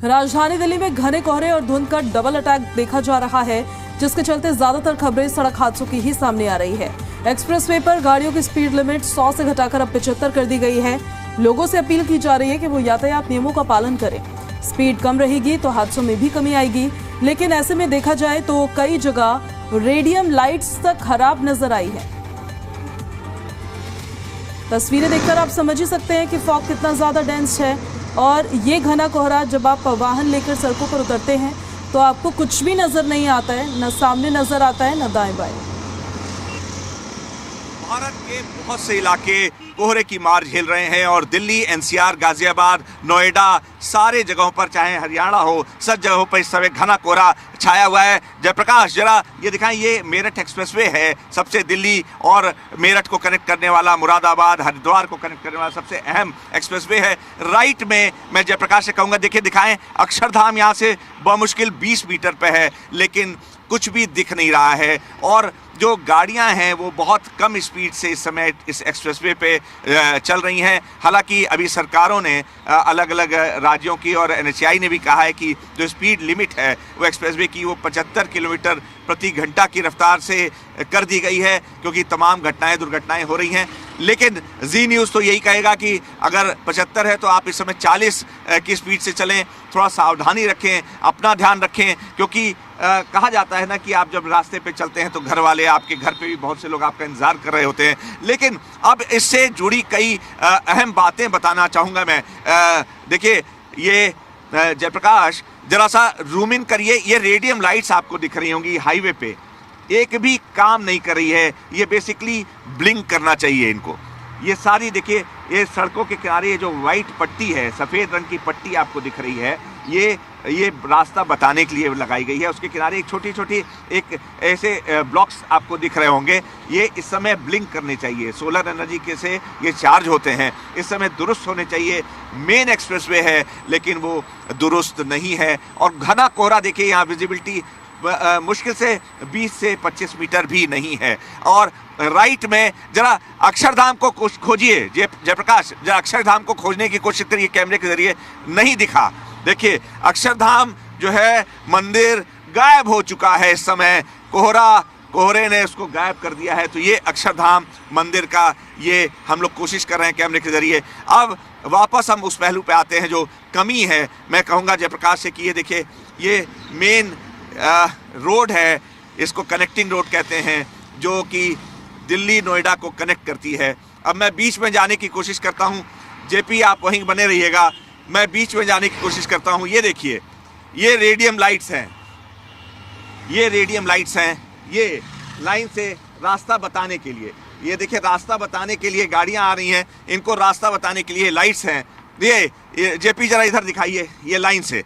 राजधानी दिल्ली में घने कोहरे और धुंध का डबल अटैक देखा जा रहा है, जिसके चलते ज्यादातर खबरें सड़क हादसों की ही सामने आ रही है। एक्सप्रेसवे पर गाड़ियों की स्पीड लिमिट 100 से घटाकर अब 75 कर दी गई है। लोगों से अपील की जा रही है कि वो यातायात नियमों का पालन करें। स्पीड कम रहेगी तो हादसों में भी कमी आएगी, लेकिन ऐसे में देखा जाए तो कई जगह रेडियम लाइट्स तक खराब नजर आई है। तस्वीरें देखकर आप समझ ही सकते हैं कि फॉग कितना ज्यादा डेंस है। और ये घना कोहरा, जब आप वाहन लेकर सड़कों पर उतरते हैं तो आपको कुछ भी नजर नहीं आता है, न सामने नजर आता है न दाएं बाएं। भारत के बहुत से इलाके कोहरे की मार झेल रहे हैं और दिल्ली, एनसीआर, गाजियाबाद, नोएडा, सारे जगहों पर, चाहे हरियाणा हो, सब जगहों पर इस समय घना कोहरा छाया हुआ है। जयप्रकाश, जरा ये दिखाएं, ये मेरठ एक्सप्रेसवे है, सबसे दिल्ली और मेरठ को कनेक्ट करने वाला, मुरादाबाद, हरिद्वार को कनेक्ट करने वाला सबसे अहम एक्सप्रेसवे है। राइट में मैं जयप्रकाश से कहूँगा, देखिए दिखाएं, अक्षरधाम यहाँ से बमुश्किल 20 मीटर पे है, लेकिन कुछ भी दिख नहीं रहा है। और जो गाड़ियां हैं वो बहुत कम स्पीड से इस समय इस एक्सप्रेसवे पे चल रही हैं। हालांकि अभी सरकारों ने अलग अलग राज्यों की और एनएचएआई ने भी कहा है कि जो स्पीड लिमिट है वो एक्सप्रेसवे की वो 75 किलोमीटर प्रति घंटा की रफ्तार से कर दी गई है, क्योंकि तमाम दुर्घटनाएं हो रही हैं। लेकिन जी न्यूज़ तो यही कहेगा कि अगर 75 है तो आप इस समय 40 की स्पीड से चलें, थोड़ा सावधानी रखें, अपना ध्यान रखें, क्योंकि कहा जाता है ना कि आप जब रास्ते पे चलते हैं तो घर वाले, आपके घर पे भी बहुत से लोग आपका इंतजार कर रहे होते हैं। लेकिन अब इससे जुड़ी कई अहम बातें बताना चाहूँगा मैं। देखिए, ये जयप्रकाश, जरा सा जूम इन करिए, ये रेडियम लाइट्स आपको दिख रही होंगी हाईवे पे, एक भी काम नहीं कर रही है। ये बेसिकली ब्लिंक करना चाहिए इनको। ये सारी देखिए, ये सड़कों के किनारे जो वाइट पट्टी है, सफ़ेद रंग की पट्टी आपको दिख रही है, ये रास्ता बताने के लिए लगाई गई है। उसके किनारे एक छोटी छोटी एक ऐसे ब्लॉक्स आपको दिख रहे होंगे, ये इस समय ब्लिंक करने चाहिए। सोलर एनर्जी के से ये चार्ज होते हैं, इस समय दुरुस्त होने चाहिए। मेन एक्सप्रेसवे है लेकिन वो दुरुस्त नहीं है। और घना कोहरा देखिए, यहाँ विजिबिलिटी मुश्किल से 20 से 25 मीटर भी नहीं है। और राइट में जरा अक्षरधाम को खोजिए जयप्रकाश, जरा अक्षरधाम को खोजने की कोशिश करिए कैमरे के जरिए, नहीं दिखा। देखिए, अक्षरधाम जो है मंदिर गायब हो चुका है इस समय, कोहरे ने उसको गायब कर दिया है। तो ये अक्षरधाम मंदिर का ये हम लोग कोशिश कर रहे हैं कैमरे के जरिए। अब वापस हम उस पहलू पे आते हैं जो कमी है। मैं कहूँगा जयप्रकाश से कि ये देखिए, ये मेन रोड है, इसको कनेक्टिंग रोड कहते हैं, जो कि दिल्ली नोएडा को कनेक्ट करती है। अब मैं बीच में जाने की कोशिश करता हूँ, जेपी आप वहीं बने रहिएगा, मैं बीच में जाने की कोशिश करता हूँ। ये देखिए, ये रेडियम लाइट्स हैं, ये रेडियम लाइट्स हैं, ये लाइन से रास्ता बताने के लिए, ये देखिए रास्ता बताने के लिए गाड़ियाँ आ रही हैं, इनको रास्ता बताने के लिए लाइट्स हैं। ये जेपी जरा इधर दिखाइए, ये लाइन से,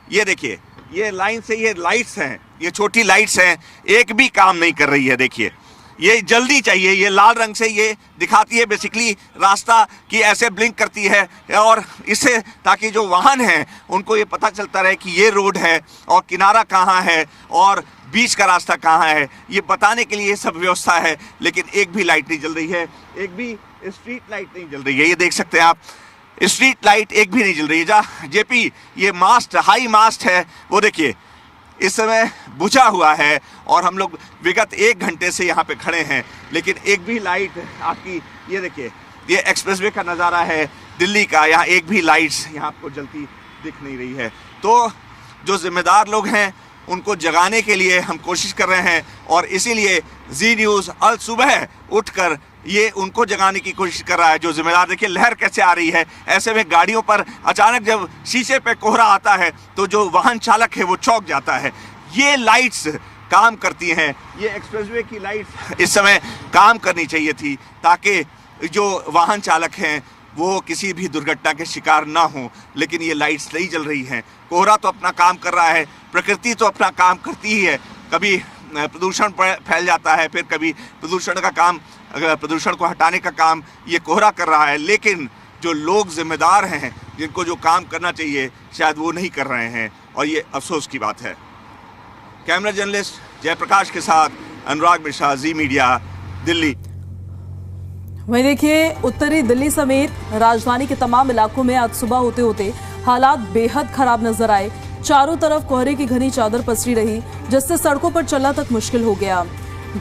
ये देखिए, ये लाइन से ये लाइट्स हैं, ये छोटी लाइट्स हैं, एक भी काम नहीं कर रही है। देखिए, ये जल्दी चाहिए, ये लाल रंग से ये दिखाती है बेसिकली रास्ता, कि ऐसे ब्लिंक करती है, और इससे ताकि जो वाहन हैं उनको ये पता चलता रहे कि ये रोड है और किनारा कहाँ है और बीच का रास्ता कहाँ है, ये बताने के लिए ये सब व्यवस्था है। लेकिन एक भी लाइट नहीं जल रही है, एक भी स्ट्रीट लाइट नहीं जल रही है। ये देख सकते हैं आप, स्ट्रीट लाइट एक भी नहीं जल रही है। जेपी, ये मास्ट, हाई मास्ट है, वो देखिए इस समय बुझा हुआ है और हम लोग विगत 1 घंटे से यहाँ पे खड़े हैं, लेकिन एक भी लाइट आपकी, ये देखिए, ये एक्सप्रेसवे का नज़ारा है दिल्ली का, यहाँ एक भी लाइट्स यहाँ आपको जलती दिख नहीं रही है। तो जो जिम्मेदार लोग हैं उनको जगाने के लिए हम कोशिश कर रहे हैं, और इसीलिए जी न्यूज़ अल सुबह उठकर ये उनको जगाने की कोशिश कर रहा है जो जिम्मेदार। देखिए लहर कैसे आ रही है, ऐसे में गाड़ियों पर अचानक जब शीशे पे कोहरा आता है तो जो वाहन चालक है वो चौंक जाता है। ये लाइट्स काम करती हैं, ये एक्सप्रेसवे की लाइट्स इस समय काम करनी चाहिए थी, ताकि जो वाहन चालक हैं वो किसी भी दुर्घटना के शिकार ना हो। लेकिन ये लाइट्स नहीं जल रही हैं। कोहरा तो अपना काम कर रहा है, प्रकृति तो अपना काम करती ही है, कभी प्रदूषण फैल जाता है, फिर कभी प्रदूषण को हटाने का काम ये कोहरा कर रहा है। लेकिन जो लोग जिम्मेदार हैं, जिनको जो काम करना चाहिए, शायद वो नहीं कर रहे हैं, और ये अफसोस की बात है। कैमरा जर्नलिस्ट जयप्रकाश के साथ अनुराग मिश्रा, जी मीडिया, दिल्ली। वहीं देखिए, उत्तरी दिल्ली समेत राजधानी के तमाम इलाकों में आज सुबह होते होते हालात बेहद खराब नजर आए। चारों तरफ कोहरे की घनी चादर पसरी रही, जिससे सड़कों पर चलना तक मुश्किल हो गया।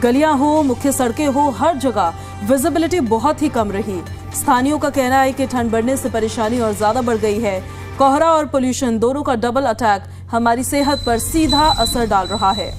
गलियां हो, मुख्य सड़कें हो, हर जगह विजिबिलिटी बहुत ही कम रही। स्थानीयों का कहना है कि ठंड बढ़ने से परेशानी और ज्यादा बढ़ गई है। कोहरा और पोल्यूशन दोनों का डबल अटैक हमारी सेहत पर सीधा असर डाल रहा है।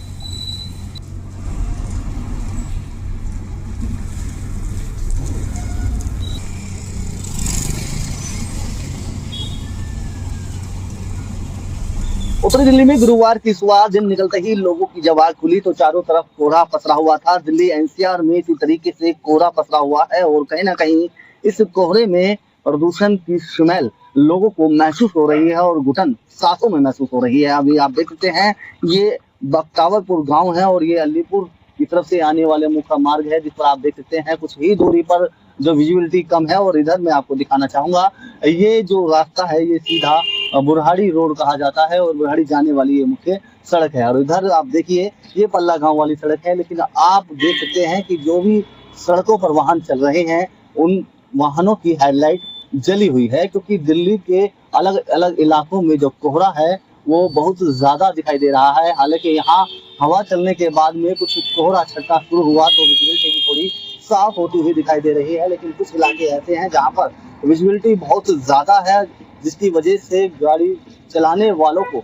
उत्तरी दिल्ली में गुरुवार की सुबह दिन निकलते ही लोगों की जब आंख खुली तो चारों तरफ कोहरा पसरा हुआ था। दिल्ली एनसीआर में इसी तरीके से कोहरा पसरा हुआ है और कहीं ना कहीं इस कोहरे में प्रदूषण की स्मेल लोगों को महसूस हो रही है और घुटन सांसों में महसूस हो रही है। अभी आप देख सकते हैं ये बख्तावरपुर गांव है और ये अलीपुर की तरफ से आने वाले मुख्य मार्ग है, जिस पर आप देख सकते हैं कुछ ही दूरी पर जो विजिबिलिटी कम है। और इधर मैं आपको दिखाना चाहूंगा, ये जो रास्ता है ये सीधा बुरहाड़ी रोड कहा जाता है और बुरहाड़ी जाने वाली ये मुख्य सड़क है। और इधर आप देखिए ये पल्ला गांव वाली सड़क है, लेकिन आप देख सकते हैं कि जो भी सड़कों पर वाहन चल रहे हैं उन वाहनों की हेडलाइट जली हुई है, क्योंकि दिल्ली के अलग अलग इलाकों में जो कोहरा है वो बहुत ज्यादा दिखाई दे रहा है। हालांकि यहाँ हवा चलने के बाद में कुछ कोहरा छटना शुरू हुआ तो विजिबिलिटी भी थोड़ी साफ होती हुई दिखाई दे रही है, लेकिन कुछ इलाके ऐसे हैं जहाँ पर विजिबिलिटी बहुत ज्यादा है, जिसकी वजह से गाड़ी चलाने वालों को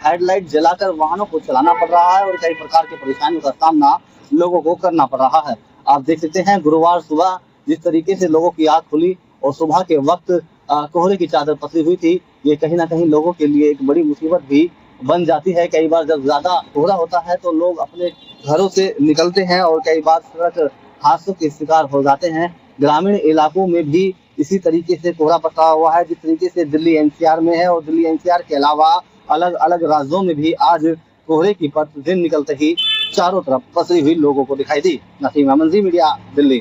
हेडलाइट जलाकर वाहनों को चलाना पड़ रहा है और कई प्रकार की परेशानियों का सामना लोगों को करना पड़ रहा है। आप देख सकते हैं गुरुवार सुबह जिस तरीके से लोगों की आंख खुली और सुबह के वक्त कोहरे की चादर पसरी हुई थी, ये कहीं ना कहीं लोगों के लिए एक बड़ी मुसीबत भी बन जाती है। कई बार जब ज्यादा कोहरा होता है तो लोग अपने घरों से निकलते हैं और कई बार सड़क हादसों के शिकार हो जाते हैं। ग्रामीण इलाकों में भी इसी तरीके से कोहरा पसरा हुआ है, जिस तरीके से दिल्ली एनसीआर में है। और दिल्ली एनसीआर के अलावा अलग अलग राज्यों में भी आज कोहरे की परत दिन निकलते ही चारों तरफ पसरी हुई लोगों को दिखाई दी। नसीम अहमद, जी मीडिया, दिल्ली।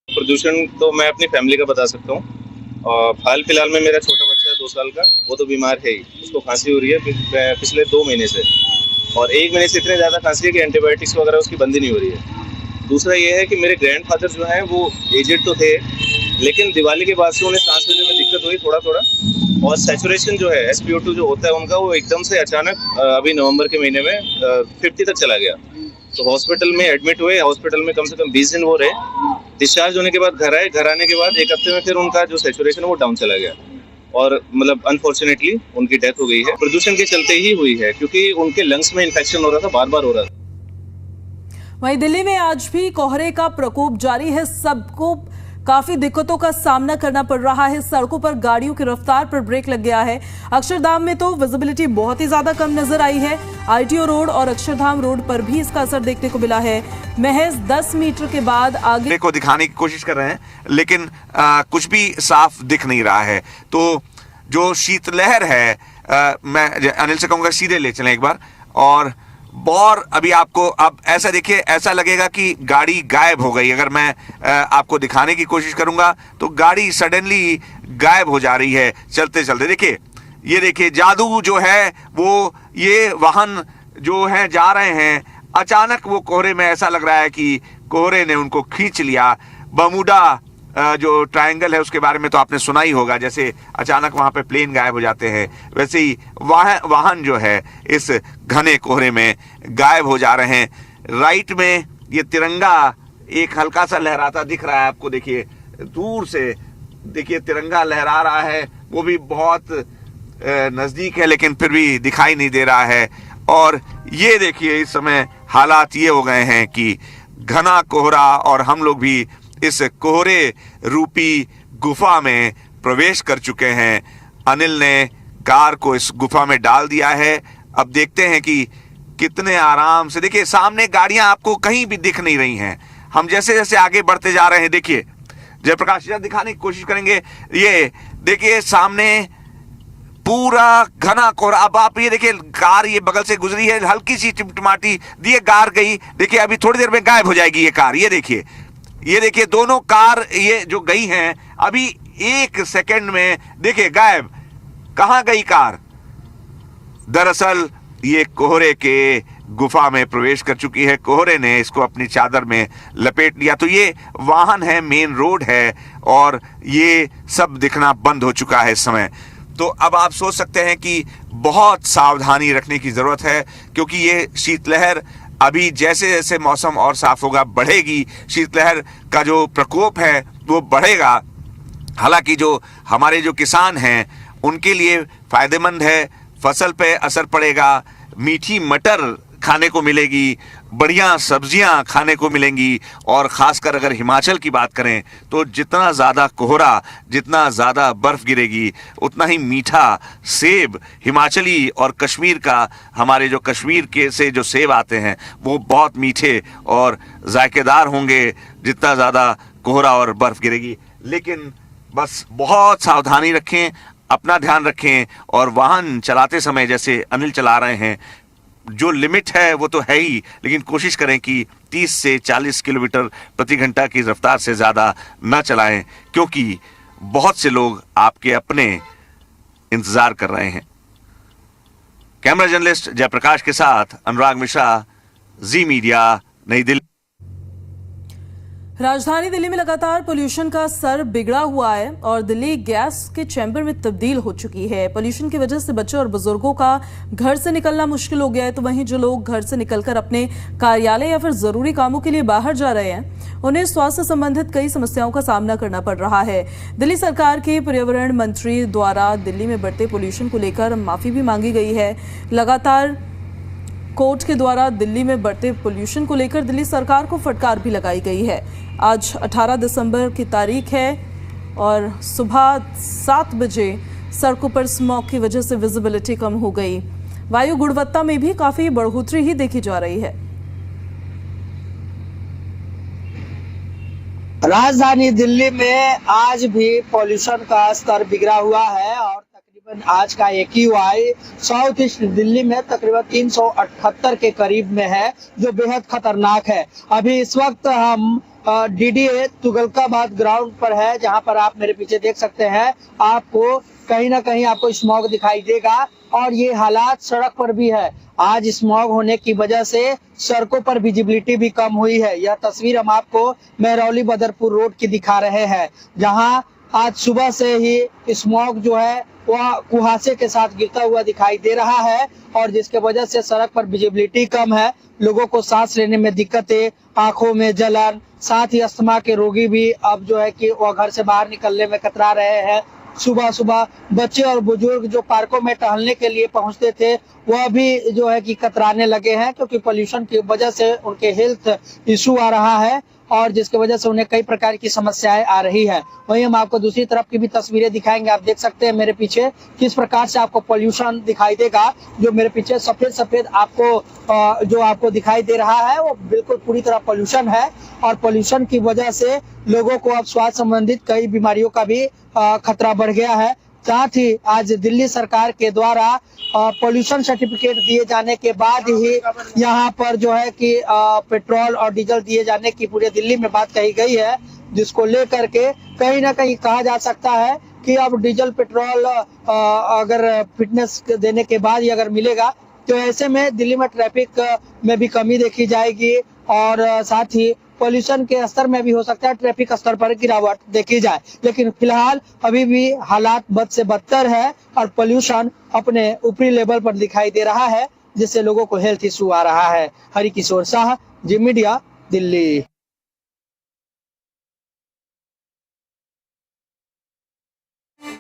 प्रदूषण तो मैं अपनी फैमिली का बता सकता हूँ। और हाल फिलहाल में मेरा छोटा बच्चा है 2 साल का, वो तो बीमार है ही, उसको खांसी हो रही है पिछले 2 महीने से, और 1 महीने से इतने ज़्यादा खांसी है कि एंटीबायोटिक्स वगैरह उसकी बंद ही नहीं हो रही है। दूसरा ये है कि मेरे ग्रैंडफादर जो हैं वो एजेड तो थे, लेकिन दिवाली के बाद से उन्हें सांस लेने में दिक्कत हुई थोड़ा थोड़ा, और सैचुरेशन जो है SpO2 जो होता है उनका, वो एकदम से अचानक अभी नवंबर के महीने में 50 तक चला गया। तो हॉस्पिटल में एडमिट हुए, हॉस्पिटल में कम से कम 20 दिन वो रहे। डिस्चार्ज होने के बाद घर आए, घर आने के बाद 1 हफ्ते में फिर उनका जो सैचुरेशन है वो डाउन चला गया और मतलब अनफॉर्चुनेटली उनकी डेथ हो गई है। प्रदूषण के चलते ही हुई है, क्योंकि उनके लंग्स में इन्फेक्शन हो रहा था, बार बार हो रहा था। वहीं दिल्ली में आज भी कोहरे का प्रकोप जारी है। सबको काफी दिक्कतों का सामना करना पड़ रहा है। सड़कों पर गाड़ियों की रफ्तार पर ब्रेक लग गया है। अक्षरधाम में तो विजिबिलिटी बहुत ही ज्यादा कम नजर आई है। ITO रोड और अक्षरधाम रोड पर भी इसका असर देखने को मिला है। महज 10 मीटर के बाद आगे को दिखाने की कोशिश कर रहे हैं, लेकिन कुछ भी साफ दिख नहीं रहा है। तो जो शीतलहर है, मैं अनिल से कहूंगा सीधे ले चलें एक बार। और अभी आपको अब ऐसा देखिए, ऐसा लगेगा कि गाड़ी गायब हो गई। अगर मैं आपको दिखाने की कोशिश करूंगा तो गाड़ी सडनली गायब हो जा रही है चलते चलते। देखिए, ये देखिए जादू जो है वो, ये वाहन जो है जा रहे हैं, अचानक वो कोहरे में ऐसा लग रहा है कि कोहरे ने उनको खींच लिया। बमुडा जो ट्रायंगल है उसके बारे में तो आपने सुना ही होगा, जैसे अचानक वहां पे प्लेन गायब हो जाते हैं, वैसे ही वाहन जो है इस घने कोहरे में गायब हो जा रहे हैं। राइट में ये तिरंगा एक हल्का सा लहराता दिख रहा है आपको, देखिए दूर से देखिए तिरंगा लहरा रहा है, वो भी बहुत नजदीक है लेकिन फिर भी दिखाई नहीं दे रहा है। और ये देखिए इस समय हालात ये हो गए हैं कि घना कोहरा, और हम लोग भी इस कोहरे रूपी गुफा में प्रवेश कर चुके हैं। अनिल ने कार को इस गुफा में डाल दिया है। अब देखते हैं कि कितने आराम से, देखिए सामने गाड़ियां आपको कहीं भी दिख नहीं रही हैं। हम जैसे जैसे आगे बढ़ते जा रहे हैं, देखिए जयप्रकाश जी दिखाने की कोशिश करेंगे। ये देखिए सामने पूरा घना कोहरा। अब आप ये देखिए कार ये बगल से गुजरी है, हल्की सी टिमटिमाटी दिए कार गई, देखिए अभी थोड़ी देर में गायब हो जाएगी ये कार। ये देखिए दोनों कार ये जो गई हैं अभी 1 सेकंड में देखिए गायब। कहां गई कार? दरअसल ये कोहरे के गुफा में प्रवेश कर चुकी है। कोहरे ने इसको अपनी चादर में लपेट लिया। तो ये वाहन है, मेन रोड है और ये सब दिखना बंद हो चुका है इस समय। तो अब आप सोच सकते हैं कि बहुत सावधानी रखने की ज़रूरत है, क्योंकि ये शीतलहर अभी जैसे जैसे मौसम और साफ होगा बढ़ेगी, शीतलहर का जो प्रकोप है वो बढ़ेगा। हालांकि जो हमारे जो किसान हैं उनके लिए फ़ायदेमंद है, फसल पे असर पड़ेगा, मीठी मटर खाने को मिलेगी, बढ़िया सब्जियां खाने को मिलेंगी। और ख़ासकर अगर हिमाचल की बात करें तो जितना ज़्यादा कोहरा, जितना ज़्यादा बर्फ़ गिरेगी, उतना ही मीठा सेब हिमाचली और कश्मीर का, हमारे जो कश्मीर के से जो सेब आते हैं वो बहुत मीठे और जायकेदार होंगे जितना ज़्यादा कोहरा और बर्फ़ गिरेगी। लेकिन बस बहुत सावधानी रखें, अपना ध्यान रखें और वाहन चलाते समय जैसे अनिल चला रहे हैं, जो लिमिट है वो तो है ही, लेकिन कोशिश करें कि 30 से 40 किलोमीटर प्रति घंटा की रफ्तार से ज़्यादा न चलाएं, क्योंकि बहुत से लोग आपके अपने इंतज़ार कर रहे हैं। कैमरा जर्नलिस्ट जयप्रकाश के साथ अनुराग मिश्रा, जी मीडिया, नई दिल्ली। राजधानी दिल्ली में लगातार पोल्यूशन का स्तर बिगड़ा हुआ है और दिल्ली गैस के चैम्बर में तब्दील हो चुकी है। पोल्यूशन की वजह से बच्चों और बुजुर्गों का घर से निकलना मुश्किल हो गया है, तो वहीं जो लोग घर से निकलकर अपने कार्यालय या फिर जरूरी कामों के लिए बाहर जा रहे हैं, उन्हें स्वास्थ्य संबंधित कई समस्याओं का सामना करना पड़ रहा है। दिल्ली सरकार के पर्यावरण मंत्री द्वारा दिल्ली में बढ़ते पोल्यूशन को लेकर माफी भी मांगी गई है। लगातार कोर्ट के द्वारा दिल्ली में बढ़ते पोल्यूशन को लेकर दिल्ली सरकार को फटकार भी लगाई गई है। आज 18 दिसंबर की तारीख है और सुबह 7 बजे सड़कों पर स्मॉग की वजह से विजिबिलिटी कम हो गई। वायु गुणवत्ता में भी काफी बढ़ोतरी ही देखी जा रही है। राजधानी दिल्ली में आज भी पॉल्यूशन का स्तर बिगड़ा हुआ है और तकरीबन आज का AQI साउथ ईस्ट दिल्ली में तकरीबन 378 के करीब में है, जो बेहद खतरनाक है। अभी इस वक्त हम DDA तुगलकाबाद ग्राउंड पर है, जहां पर आप मेरे पीछे देख सकते हैं। आपको कहीं ना कहीं आपको स्मॉग दिखाई देगा और ये हालात सड़क पर भी है। आज स्मॉग होने की वजह से सड़कों पर विजिबिलिटी भी कम हुई है। यह तस्वीर हम आपको मेहरौली बदरपुर रोड की दिखा रहे हैं, जहां आज सुबह से ही स्मॉग जो है वह कुहासे के साथ गिरता हुआ दिखाई दे रहा है और जिसके वजह से सड़क पर विजिबिलिटी कम है। लोगों को सांस लेने में दिक्कतें, आंखों में जलन, साथ ही अस्थमा के रोगी भी अब जो है कि वह घर से बाहर निकलने में कतरा रहे हैं। सुबह सुबह बच्चे और बुजुर्ग जो पार्कों में टहलने के लिए पहुंचते थे वह भी जो है कि कतराने लगे हैं, क्योंकि पोल्यूशन की वजह से उनके हेल्थ इशू आ रहा है और जिसकी वजह से उन्हें कई प्रकार की समस्याएं आ रही है। वहीं हम आपको दूसरी तरफ की भी तस्वीरें दिखाएंगे। आप देख सकते हैं मेरे पीछे किस प्रकार से आपको पोल्यूशन दिखाई देगा। जो मेरे पीछे सफेद सफेद आपको जो आपको दिखाई दे रहा है वो बिल्कुल पूरी तरह पोल्यूशन है और पोल्यूशन की वजह से लोगों को अब स्वास्थ्य संबंधित कई बीमारियों का भी खतरा बढ़ गया है। साथ ही आज दिल्ली सरकार के द्वारा पोल्यूशन सर्टिफिकेट दिए जाने के बाद ही यहाँ पर जो है कि पेट्रोल और डीजल दिए जाने की पूरे दिल्ली में बात कही गई है, जिसको लेकर के कहीं ना कहीं कहा जा सकता है कि अब डीजल पेट्रोल अगर फिटनेस देने के बाद ही अगर मिलेगा तो ऐसे में दिल्ली में ट्रैफिक में भी कमी देखी जाएगी और साथ ही पोल्यूशन के स्तर में भी हो सकता है ट्रैफिक स्तर पर गिरावट देखी जाए। लेकिन फिलहाल अभी भी हालात बद से बदतर है और पोल्यूशन अपने ऊपरी लेवल पर दिखाई दे रहा है, जिससे लोगों को हेल्थ इशू आ रहा है। हरिकिशोर शाह, जी मीडिया, दिल्ली।